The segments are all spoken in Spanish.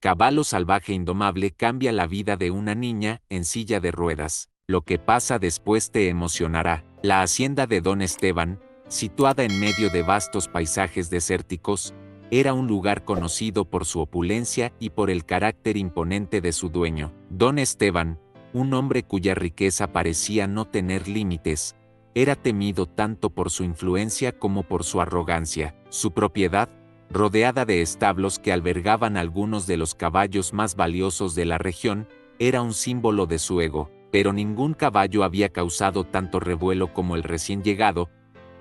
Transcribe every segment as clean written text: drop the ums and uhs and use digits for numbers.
Caballo salvaje indomable cambia la vida de una niña en silla de ruedas. Lo que pasa después te emocionará. La hacienda de Don Esteban, situada en medio de vastos paisajes desérticos, era un lugar conocido por su opulencia y por el carácter imponente de su dueño. Don Esteban, un hombre cuya riqueza parecía no tener límites, era temido tanto por su influencia como por su arrogancia. Su propiedad, rodeada de establos que albergaban algunos de los caballos más valiosos de la región, era un símbolo de su ego, pero ningún caballo había causado tanto revuelo como el recién llegado,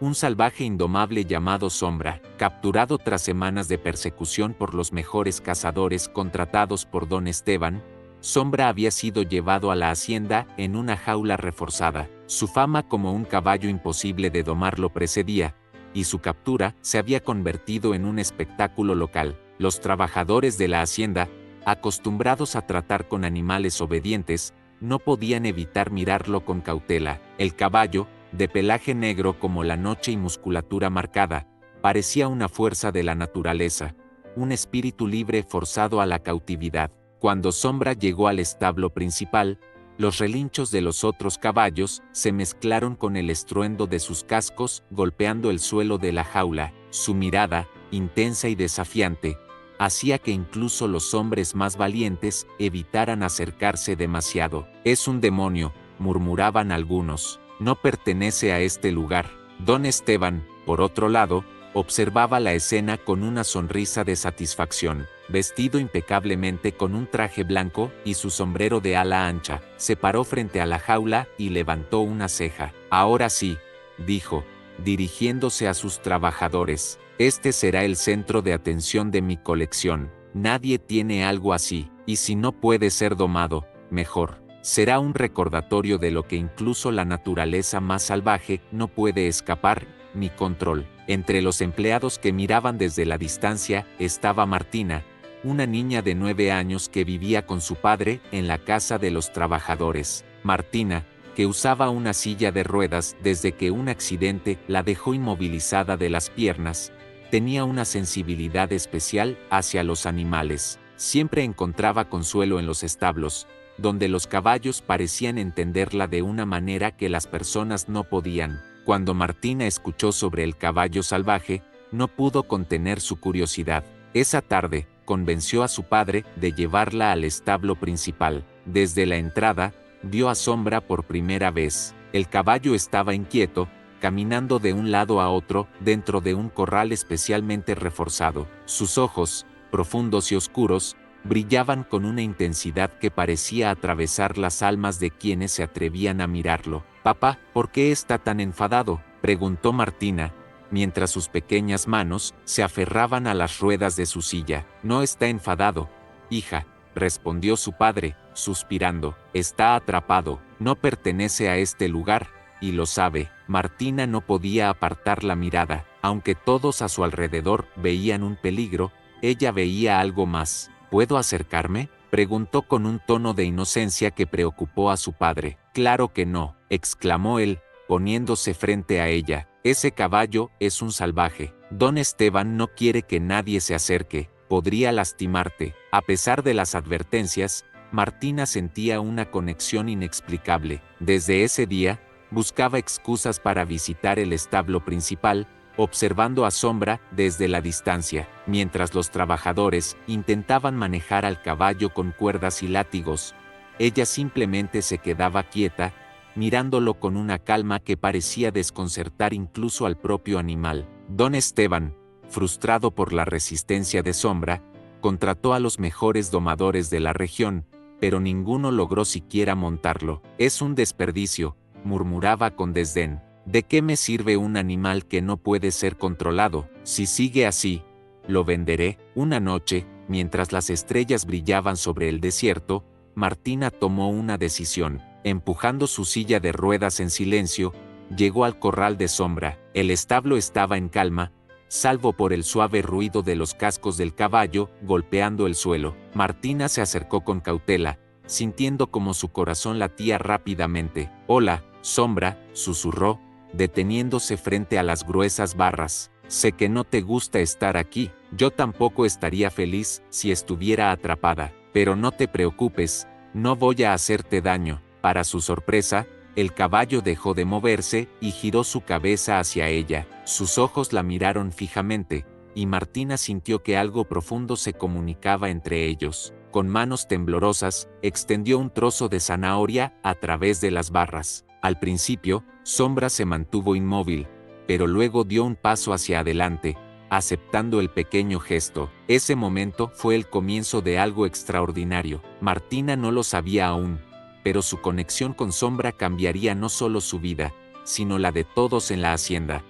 un salvaje indomable llamado Sombra, capturado tras semanas de persecución por los mejores cazadores contratados por Don Esteban. Sombra había sido llevado a la hacienda en una jaula reforzada. Su fama como un caballo imposible de domar lo precedía, y su captura se había convertido en un espectáculo local. Los trabajadores de la hacienda, acostumbrados a tratar con animales obedientes, no podían evitar mirarlo con cautela. El caballo, de pelaje negro como la noche y musculatura marcada, parecía una fuerza de la naturaleza, un espíritu libre forzado a la cautividad. Cuando Sombra llegó al establo principal, los relinchos de los otros caballos se mezclaron con el estruendo de sus cascos golpeando el suelo de la jaula. Su mirada, intensa y desafiante, hacía que incluso los hombres más valientes evitaran acercarse demasiado. «Es un demonio», murmuraban algunos. «No pertenece a este lugar». Don Esteban, por otro lado, observaba la escena con una sonrisa de satisfacción. Vestido impecablemente con un traje blanco y su sombrero de ala ancha, se paró frente a la jaula y levantó una ceja. «Ahora sí», dijo, dirigiéndose a sus trabajadores, «este será el centro de atención de mi colección. Nadie tiene algo así, y si no puede ser domado, mejor. Será un recordatorio de lo que incluso la naturaleza más salvaje no puede escapar ni control». Entre los empleados que miraban desde la distancia estaba Martina, una niña de 9 años que vivía con su padre en la casa de los trabajadores. Martina, que usaba una silla de ruedas desde que un accidente la dejó inmovilizada de las piernas, tenía una sensibilidad especial hacia los animales. Siempre encontraba consuelo en los establos, donde los caballos parecían entenderla de una manera que las personas no podían. Cuando Martina escuchó sobre el caballo salvaje, no pudo contener su curiosidad. Esa tarde, convenció a su padre de llevarla al establo principal. Desde la entrada, vio a Sombra por primera vez. El caballo estaba inquieto, caminando de un lado a otro dentro de un corral especialmente reforzado. Sus ojos, profundos y oscuros, brillaban con una intensidad que parecía atravesar las almas de quienes se atrevían a mirarlo. «Papá, ¿por qué está tan enfadado?», preguntó Martina, mientras sus pequeñas manos se aferraban a las ruedas de su silla. «No está enfadado, hija», respondió su padre, suspirando. «Está atrapado, no pertenece a este lugar, y lo sabe». Martina no podía apartar la mirada. Aunque todos a su alrededor veían un peligro, ella veía algo más. «¿Puedo acercarme?», preguntó con un tono de inocencia que preocupó a su padre. «Claro que no», exclamó él, poniéndose frente a ella. «Ese caballo es un salvaje. Don Esteban no quiere que nadie se acerque, podría lastimarte». A pesar de las advertencias, Martina sentía una conexión inexplicable. Desde ese día, buscaba excusas para visitar el establo principal, observando a Sombra desde la distancia, mientras los trabajadores intentaban manejar al caballo con cuerdas y látigos. Ella simplemente se quedaba quieta, mirándolo con una calma que parecía desconcertar incluso al propio animal. Don Esteban, frustrado por la resistencia de Sombra, contrató a los mejores domadores de la región, pero ninguno logró siquiera montarlo. «Es un desperdicio», murmuraba con desdén. «¿De qué me sirve un animal que no puede ser controlado? Si sigue así, lo venderé». Una noche, mientras las estrellas brillaban sobre el desierto, Martina tomó una decisión. Empujando su silla de ruedas en silencio, llegó al corral de Sombra. El establo estaba en calma, salvo por el suave ruido de los cascos del caballo golpeando el suelo. Martina se acercó con cautela, sintiendo como su corazón latía rápidamente. «Hola, Sombra», susurró, deteniéndose frente a las gruesas barras. «Sé que no te gusta estar aquí, Yo tampoco estaría feliz si estuviera atrapada, pero no te preocupes, no voy a hacerte daño. Para su sorpresa, el caballo dejó de moverse y giró su cabeza hacia ella. Sus ojos la miraron fijamente, y Martina sintió que algo profundo se comunicaba entre ellos. Con manos temblorosas, extendió un trozo de zanahoria a través de las barras. Al principio, Sombra se mantuvo inmóvil, pero luego dio un paso hacia adelante, aceptando el pequeño gesto. Ese momento fue el comienzo de algo extraordinario. Martina no lo sabía aún, pero su conexión con Sombra cambiaría no solo su vida, sino la de todos en la hacienda.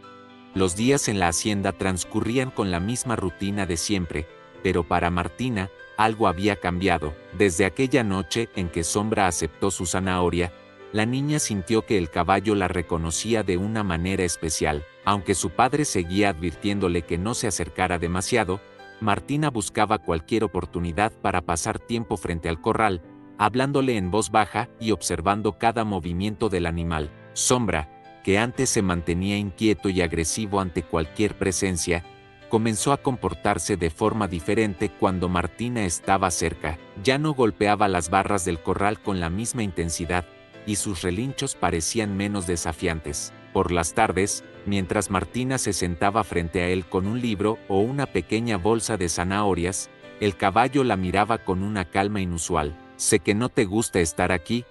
Los días en la hacienda transcurrían con la misma rutina de siempre, pero para Martina, algo había cambiado. Desde aquella noche en que Sombra aceptó su zanahoria, la niña sintió que el caballo la reconocía de una manera especial. Aunque su padre seguía advirtiéndole que no se acercara demasiado, Martina buscaba cualquier oportunidad para pasar tiempo frente al corral, hablándole en voz baja y observando cada movimiento del animal. Sombra, que antes se mantenía inquieto y agresivo ante cualquier presencia, comenzó a comportarse de forma diferente cuando Martina estaba cerca. Ya no golpeaba las barras del corral con la misma intensidad, y sus relinchos parecían menos desafiantes. Por las tardes, mientras Martina se sentaba frente a él con un libro o una pequeña bolsa de zanahorias, el caballo la miraba con una calma inusual. «Sé que no te gusta estar aquí»,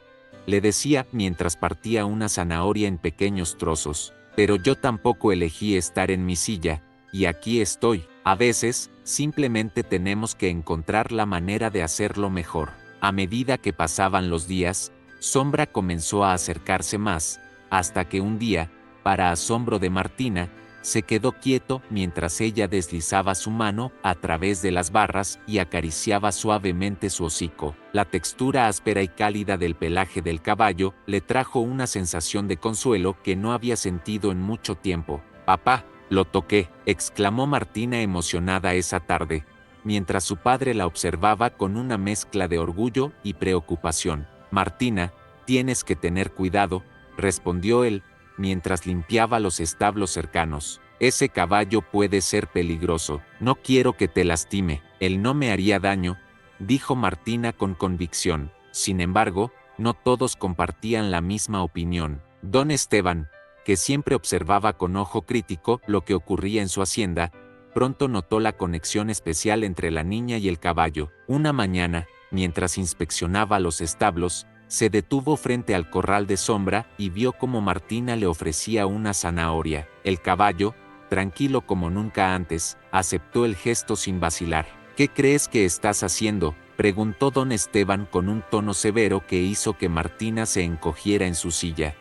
le decía mientras partía una zanahoria en pequeños trozos, «pero yo tampoco elegí estar en mi silla, y aquí estoy. A veces, simplemente tenemos que encontrar la manera de hacerlo mejor». A medida que pasaban los días, Sombra comenzó a acercarse más, hasta que un día, para asombro de Martina, se quedó quieto mientras ella deslizaba su mano a través de las barras y acariciaba suavemente su hocico. La textura áspera y cálida del pelaje del caballo le trajo una sensación de consuelo que no había sentido en mucho tiempo. «Papá, lo toqué», exclamó Martina emocionada esa tarde, mientras su padre la observaba con una mezcla de orgullo y preocupación. «Martina, tienes que tener cuidado», respondió él, mientras limpiaba los establos cercanos. «Ese caballo puede ser peligroso. No quiero que te lastime». «Él no me haría daño», dijo Martina con convicción. Sin embargo, no todos compartían la misma opinión. Don Esteban, que siempre observaba con ojo crítico lo que ocurría en su hacienda, pronto notó la conexión especial entre la niña y el caballo. Una mañana, mientras inspeccionaba los establos, se detuvo frente al corral de Sombra y vio cómo Martina le ofrecía una zanahoria. El caballo, tranquilo como nunca antes, aceptó el gesto sin vacilar. «¿Qué crees que estás haciendo?», preguntó don Esteban con un tono severo que hizo que Martina se encogiera en su silla.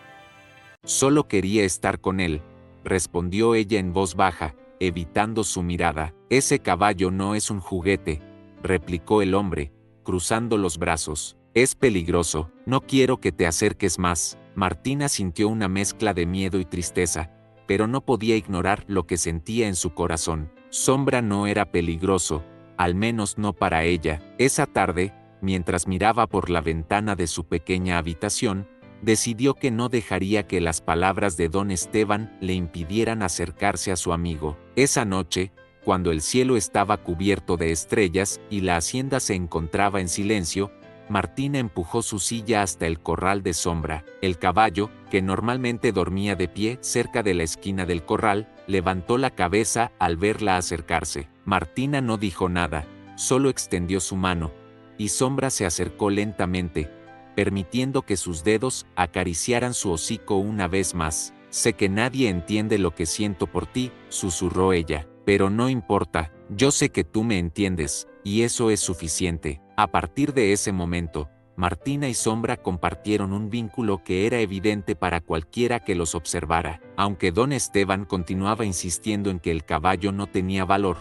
«Solo quería estar con él», respondió ella en voz baja, evitando su mirada. «Ese caballo no es un juguete», replicó el hombre, cruzando los brazos. «Es peligroso, no quiero que te acerques más». Martina sintió una mezcla de miedo y tristeza, pero no podía ignorar lo que sentía en su corazón. Sombra no era peligroso, al menos no para ella. Esa tarde, mientras miraba por la ventana de su pequeña habitación, decidió que no dejaría que las palabras de don Esteban le impidieran acercarse a su amigo. Esa noche, cuando el cielo estaba cubierto de estrellas y la hacienda se encontraba en silencio, Martina empujó su silla hasta el corral de Sombra. El caballo, que normalmente dormía de pie cerca de la esquina del corral, levantó la cabeza al verla acercarse. Martina no dijo nada, solo extendió su mano, y Sombra se acercó lentamente, permitiendo que sus dedos acariciaran su hocico una vez más. «Sé que nadie entiende lo que siento por ti», susurró ella, «pero no importa, yo sé que tú me entiendes, y eso es suficiente». A partir de ese momento, Martina y Sombra compartieron un vínculo que era evidente para cualquiera que los observara. Aunque don Esteban continuaba insistiendo en que el caballo no tenía valor,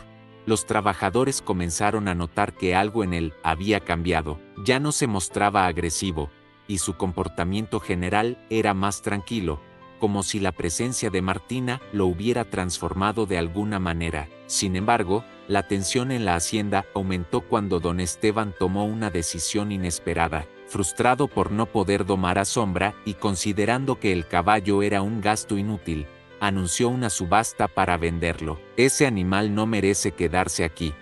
los trabajadores comenzaron a notar que algo en él había cambiado. Ya no se mostraba agresivo, y su comportamiento general era más tranquilo, como si la presencia de Martina lo hubiera transformado de alguna manera. Sin embargo, la tensión en la hacienda aumentó cuando don Esteban tomó una decisión inesperada. Frustrado por no poder domar a Sombra y considerando que el caballo era un gasto inútil, anunció una subasta para venderlo. Ese animal no merece quedarse aquí,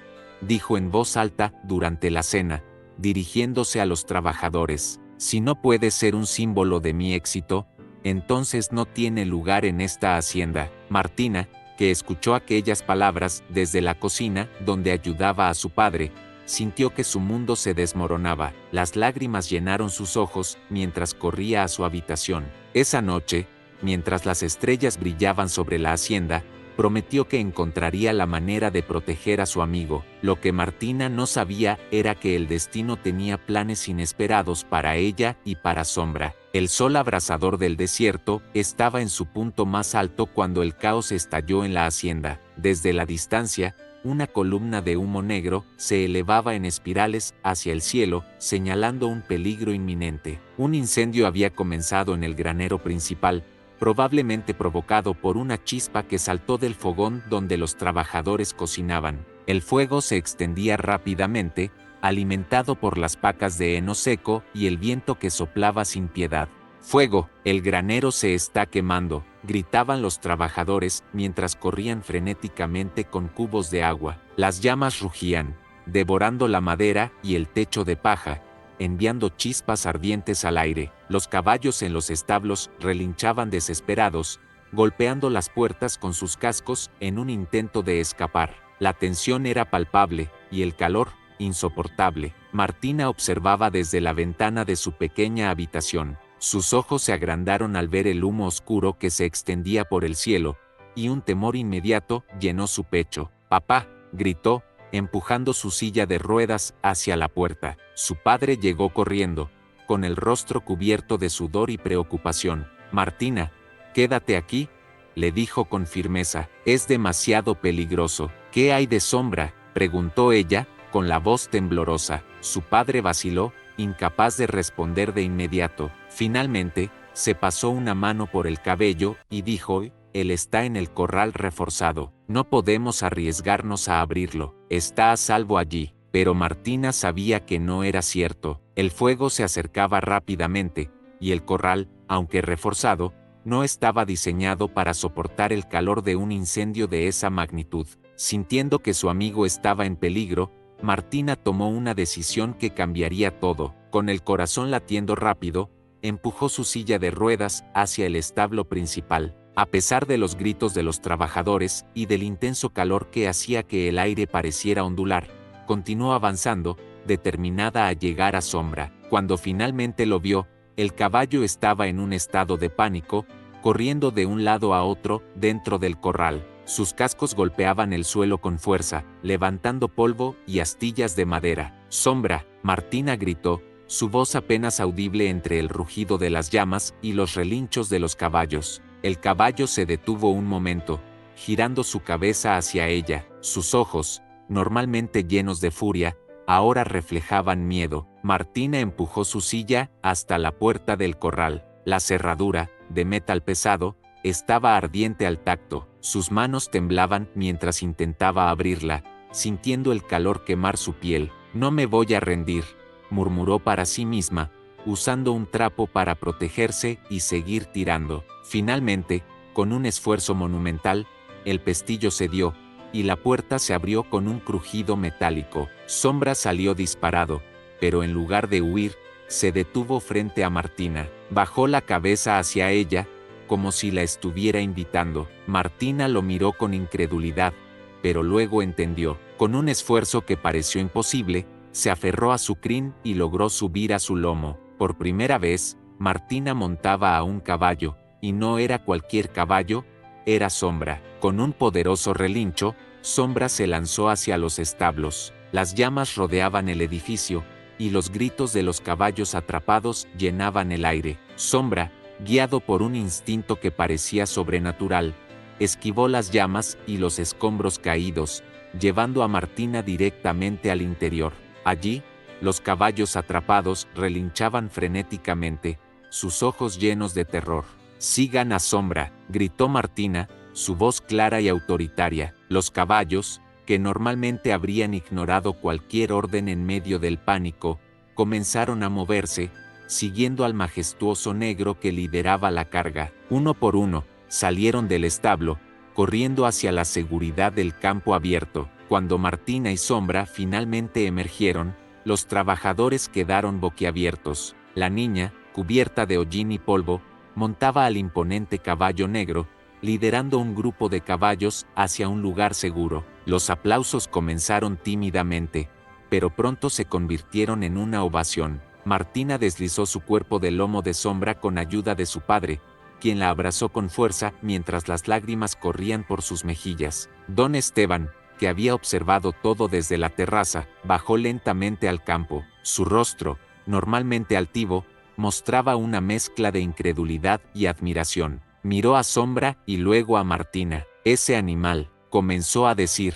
dijo en voz alta durante la cena, dirigiéndose a los trabajadores. Si no puede ser un símbolo de mi éxito, entonces no tiene lugar en esta hacienda. Martina, que escuchó aquellas palabras desde la cocina donde ayudaba a su padre, sintió que su mundo se desmoronaba. Las lágrimas llenaron sus ojos mientras corría a su habitación. Esa noche, mientras las estrellas brillaban sobre la hacienda, prometió que encontraría la manera de proteger a su amigo. Lo que Martina no sabía era que el destino tenía planes inesperados para ella y para Sombra. El sol abrasador del desierto estaba en su punto más alto cuando el caos estalló en la hacienda. Desde la distancia, una columna de humo negro se elevaba en espirales hacia el cielo, señalando un peligro inminente. Un incendio había comenzado en el granero principal, probablemente provocado por una chispa que saltó del fogón donde los trabajadores cocinaban. El fuego se extendía rápidamente, alimentado por las pacas de heno seco y el viento que soplaba sin piedad. ¡Fuego! El granero se está quemando, gritaban los trabajadores mientras corrían frenéticamente con cubos de agua. Las llamas rugían, devorando la madera y el techo de paja, enviando chispas ardientes al aire. Los caballos en los establos relinchaban desesperados, golpeando las puertas con sus cascos en un intento de escapar. La tensión era palpable, y el calor, insoportable. Martina observaba desde la ventana de su pequeña habitación. Sus ojos se agrandaron al ver el humo oscuro que se extendía por el cielo, y un temor inmediato llenó su pecho. «¡Papá!», gritó, empujando su silla de ruedas hacia la puerta. Su padre llegó corriendo, con el rostro cubierto de sudor y preocupación. «Martina, quédate aquí», le dijo con firmeza. «Es demasiado peligroso». «¿Qué hay de Sombra?», preguntó ella, con la voz temblorosa. Su padre vaciló, incapaz de responder de inmediato. Finalmente, se pasó una mano por el cabello y dijo: «Él está en el corral reforzado. No podemos arriesgarnos a abrirlo. Está a salvo allí». Pero Martina sabía que no era cierto. El fuego se acercaba rápidamente, y el corral, aunque reforzado, no estaba diseñado para soportar el calor de un incendio de esa magnitud. Sintiendo que su amigo estaba en peligro, Martina tomó una decisión que cambiaría todo. Con el corazón latiendo rápido, empujó su silla de ruedas hacia el establo principal. A pesar de los gritos de los trabajadores y del intenso calor que hacía que el aire pareciera ondular, continuó avanzando, determinada a llegar a Sombra. Cuando finalmente lo vio, el caballo estaba en un estado de pánico, corriendo de un lado a otro dentro del corral. Sus cascos golpeaban el suelo con fuerza, levantando polvo y astillas de madera. «Sombra», Martina gritó, su voz apenas audible entre el rugido de las llamas y los relinchos de los caballos. El caballo se detuvo un momento, girando su cabeza hacia ella. Sus ojos, normalmente llenos de furia, ahora reflejaban miedo. Martina empujó su silla hasta la puerta del corral. La cerradura, de metal pesado, estaba ardiente al tacto. Sus manos temblaban mientras intentaba abrirla, sintiendo el calor quemar su piel. «No me voy a rendir», murmuró para sí misma, usando un trapo para protegerse y seguir tirando. Finalmente, con un esfuerzo monumental, el pestillo cedió, y la puerta se abrió con un crujido metálico. Sombra salió disparado, pero en lugar de huir, se detuvo frente a Martina. Bajó la cabeza hacia ella, como si la estuviera invitando. Martina lo miró con incredulidad, pero luego entendió. Con un esfuerzo que pareció imposible, se aferró a su crin y logró subir a su lomo. Por primera vez, Martina montaba a un caballo, y no era cualquier caballo, era Sombra. Con un poderoso relincho, Sombra se lanzó hacia los establos. Las llamas rodeaban el edificio, y los gritos de los caballos atrapados llenaban el aire. Sombra, guiado por un instinto que parecía sobrenatural, esquivó las llamas y los escombros caídos, llevando a Martina directamente al interior. Allí, los caballos atrapados relinchaban frenéticamente, sus ojos llenos de terror. «Sigan a Sombra», gritó Martina, su voz clara y autoritaria. Los caballos, que normalmente habrían ignorado cualquier orden en medio del pánico, comenzaron a moverse, siguiendo al majestuoso negro que lideraba la carga. Uno por uno, salieron del establo, corriendo hacia la seguridad del campo abierto. Cuando Martina y Sombra finalmente emergieron, los trabajadores quedaron boquiabiertos. La niña, cubierta de hollín y polvo, montaba al imponente caballo negro, liderando un grupo de caballos hacia un lugar seguro. Los aplausos comenzaron tímidamente, pero pronto se convirtieron en una ovación. Martina deslizó su cuerpo del lomo de Sombra con ayuda de su padre, quien la abrazó con fuerza mientras las lágrimas corrían por sus mejillas. Don Esteban, que había observado todo desde la terraza, bajó lentamente al campo. Su rostro, normalmente altivo, mostraba una mezcla de incredulidad y admiración. Miró a Sombra y luego a Martina. «Ese animal», comenzó a decir,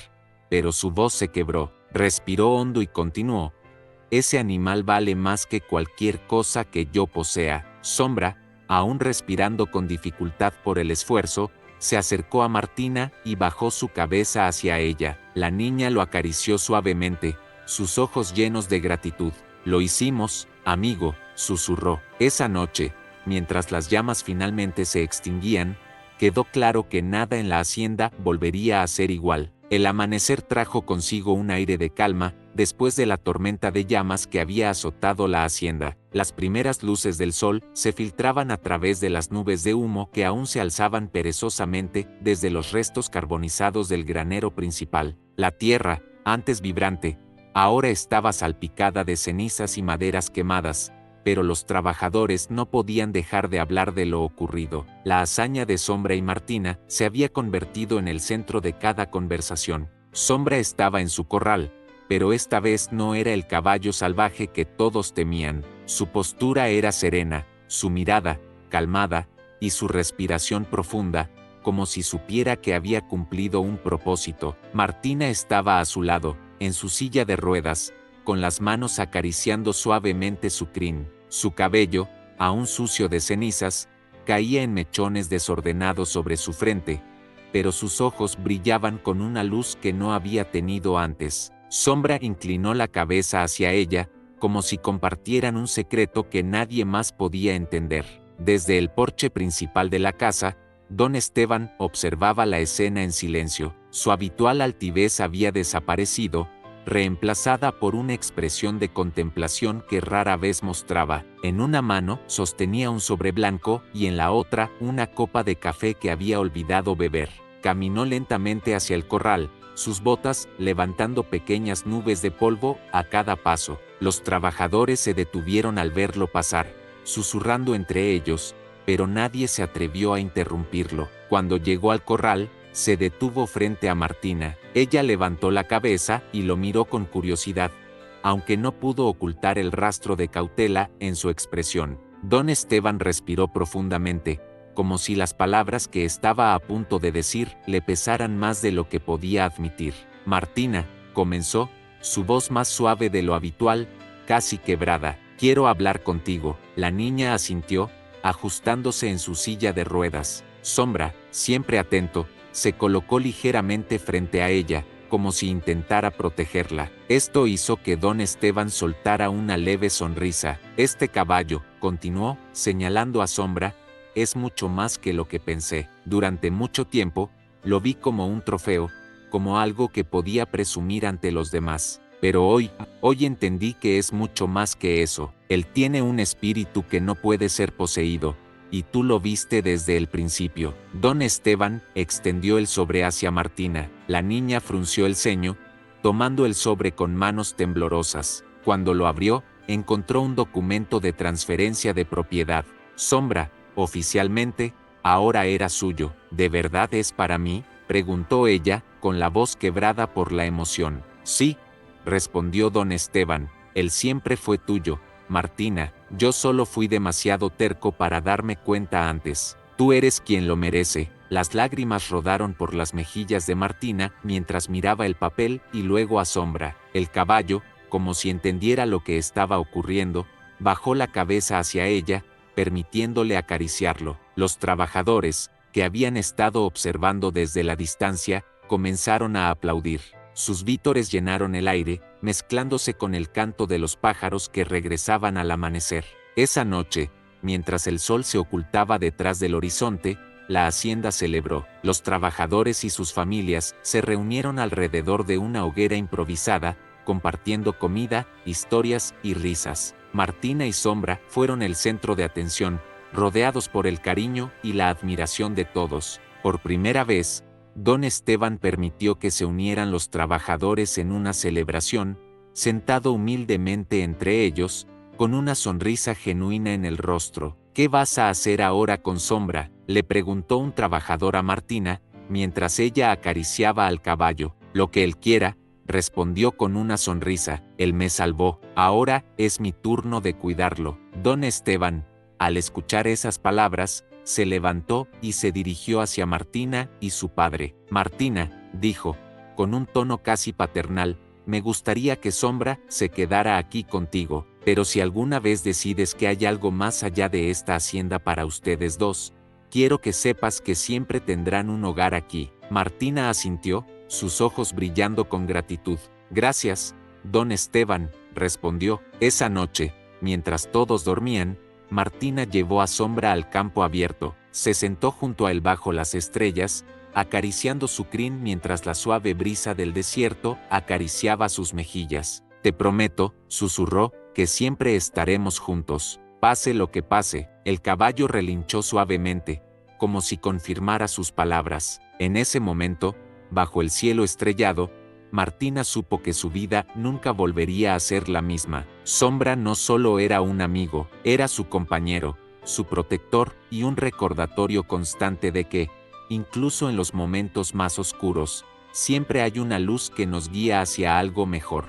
pero su voz se quebró. Respiró hondo y continuó: «Ese animal vale más que cualquier cosa que yo posea». Sombra, aún respirando con dificultad por el esfuerzo, se acercó a Martina y bajó su cabeza hacia ella. La niña lo acarició suavemente, sus ojos llenos de gratitud. «Lo hicimos, amigo», susurró. Esa noche, mientras las llamas finalmente se extinguían, quedó claro que nada en la hacienda volvería a ser igual. El amanecer trajo consigo un aire de calma, después de la tormenta de llamas que había azotado la hacienda. Las primeras luces del sol se filtraban a través de las nubes de humo que aún se alzaban perezosamente desde los restos carbonizados del granero principal. La tierra, antes vibrante, ahora estaba salpicada de cenizas y maderas quemadas, pero los trabajadores no podían dejar de hablar de lo ocurrido. La hazaña de Sombra y Martina se había convertido en el centro de cada conversación. Sombra estaba en su corral, pero esta vez no era el caballo salvaje que todos temían. Su postura era serena, su mirada, calmada, y su respiración profunda, como si supiera que había cumplido un propósito. Martina estaba a su lado, en su silla de ruedas, con las manos acariciando suavemente su crin. Su cabello, aún sucio de cenizas, caía en mechones desordenados sobre su frente, pero sus ojos brillaban con una luz que no había tenido antes. Sombra inclinó la cabeza hacia ella, como si compartieran un secreto que nadie más podía entender. Desde el porche principal de la casa, Don Esteban observaba la escena en silencio. Su habitual altivez había desaparecido, reemplazada por una expresión de contemplación que rara vez mostraba. En una mano sostenía un sobre blanco y en la otra una copa de café que había olvidado beber. Caminó lentamente hacia el corral, sus botas levantando pequeñas nubes de polvo a cada paso. Los trabajadores se detuvieron al verlo pasar, susurrando entre ellos, pero nadie se atrevió a interrumpirlo. Cuando llegó al corral, se detuvo frente a Martina. Ella levantó la cabeza y lo miró con curiosidad, aunque no pudo ocultar el rastro de cautela en su expresión. Don Esteban respiró profundamente, como si las palabras que estaba a punto de decir le pesaran más de lo que podía admitir. «Martina», comenzó, su voz más suave de lo habitual, casi quebrada, «quiero hablar contigo». La niña asintió, ajustándose en su silla de ruedas. Sombra, siempre atento, se colocó ligeramente frente a ella, como si intentara protegerla. Esto hizo que Don Esteban soltara una leve sonrisa. «Este caballo», continuó, señalando a Sombra, «es mucho más que lo que pensé. Durante mucho tiempo, lo vi como un trofeo, como algo que podía presumir ante los demás. Pero hoy entendí que es mucho más que eso. Él tiene un espíritu que no puede ser poseído, y tú lo viste desde el principio». Don Esteban extendió el sobre hacia Martina. La niña frunció el ceño, tomando el sobre con manos temblorosas. Cuando lo abrió, encontró un documento de transferencia de propiedad. «Sombra, oficialmente, ahora era suyo». «¿De verdad es para mí?», preguntó ella, con la voz quebrada por la emoción. «Sí», respondió Don Esteban, «él siempre fue tuyo, Martina. Yo solo fui demasiado terco para darme cuenta antes. Tú eres quien lo merece». Las lágrimas rodaron por las mejillas de Martina mientras miraba el papel y luego a Sombra. El caballo, como si entendiera lo que estaba ocurriendo, bajó la cabeza hacia ella, permitiéndole acariciarlo. Los trabajadores, que habían estado observando desde la distancia, comenzaron a aplaudir. Sus vítores llenaron el aire, mezclándose con el canto de los pájaros que regresaban al amanecer. Esa noche, mientras el sol se ocultaba detrás del horizonte, la hacienda celebró. Los trabajadores y sus familias se reunieron alrededor de una hoguera improvisada, compartiendo comida, historias y risas. Martina y Sombra fueron el centro de atención, rodeados por el cariño y la admiración de todos. Por primera vez, don Esteban permitió que se unieran los trabajadores en una celebración, sentado humildemente entre ellos, con una sonrisa genuina en el rostro. «¿Qué vas a hacer ahora con Sombra?», le preguntó un trabajador a Martina, mientras ella acariciaba al caballo. «Lo que él quiera», respondió con una sonrisa. «Él me salvó. Ahora es mi turno de cuidarlo». Don Esteban, al escuchar esas palabras, se levantó y se dirigió hacia Martina y su padre. «Martina», dijo, con un tono casi paternal, «me gustaría que Sombra se quedara aquí contigo, pero si alguna vez decides que hay algo más allá de esta hacienda para ustedes dos, quiero que sepas que siempre tendrán un hogar aquí». Martina asintió, sus ojos brillando con gratitud. «Gracias, don Esteban», respondió. Esa noche, mientras todos dormían, Martina llevó a Sombra al campo abierto, se sentó junto a él bajo las estrellas, acariciando su crin mientras la suave brisa del desierto acariciaba sus mejillas. «Te prometo», susurró, «que siempre estaremos juntos, pase lo que pase». El caballo relinchó suavemente, como si confirmara sus palabras. En ese momento, bajo el cielo estrellado, Martina supo que su vida nunca volvería a ser la misma. Sombra no solo era un amigo, era su compañero, su protector y un recordatorio constante de que, incluso en los momentos más oscuros, siempre hay una luz que nos guía hacia algo mejor.